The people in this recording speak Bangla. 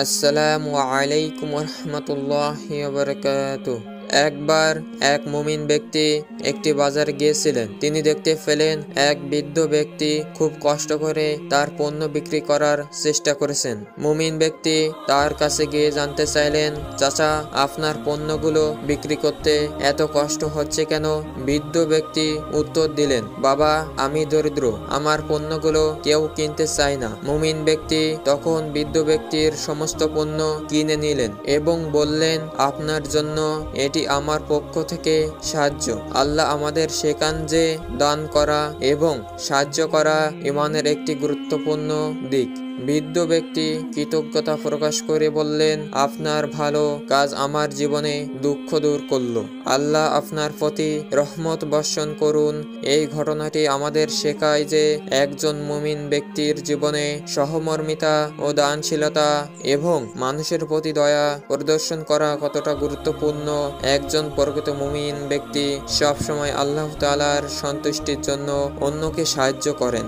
আসসালামু আলাইকুম রহমতুল্লাহি ওয়া বারাকাতুহু। একবার এক মুমিন ব্যক্তি একটি বাজারে গিয়েছিলেন। তিনি দেখতে পেলেন এক বৃদ্ধ ব্যক্তি খুব কষ্ট করে তার পণ্য বিক্রি করার চেষ্টা করেছেন। মুমিন ব্যক্তি তার কাছে গিয়ে জানতে চাইলেন, চাচা, আপনার পণ্যগুলো বিক্রি করতে এত কষ্ট হচ্ছে কেন? বৃদ্ধ ব্যক্তি উত্তর দিলেন, বাবা, আমি দরিদ্র, আমার পণ্যগুলো কেউ কিনতে চায় না। মুমিন ব্যক্তি তখন বৃদ্ধ ব্যক্তির সমস্ত পণ্য কিনে নিলেন এবং বললেন, আপনার জন্য এটি আমার পক্ষ থেকে সাহায্য। আল্লাহ আমাদের শেখান যে দান করা এবং সাহায্য করা ঈমানের একটি গুরুত্বপূর্ণ দিক। বৃদ্ধ ব্যক্তি কৃতজ্ঞতা প্রকাশ করে বললেন, আপনার ভালো কাজ আমার জীবনে দুঃখ দূর করলো। আল্লাহ আপনার প্রতি রহমত বর্ষণ করুন। এই ঘটনাটি আমাদের শেখায় যে একজন মুমিন ব্যক্তির জীবনে সহমর্মিতা ও দানশীলতা এবং মানুষের প্রতি দয়া প্রদর্শন করা কতটা গুরুত্বপূর্ণ। একজন প্রকৃত মুমিন ব্যক্তি সবসময় আল্লাহ তাআলার সন্তুষ্টির জন্য অন্যকে সাহায্য করেন।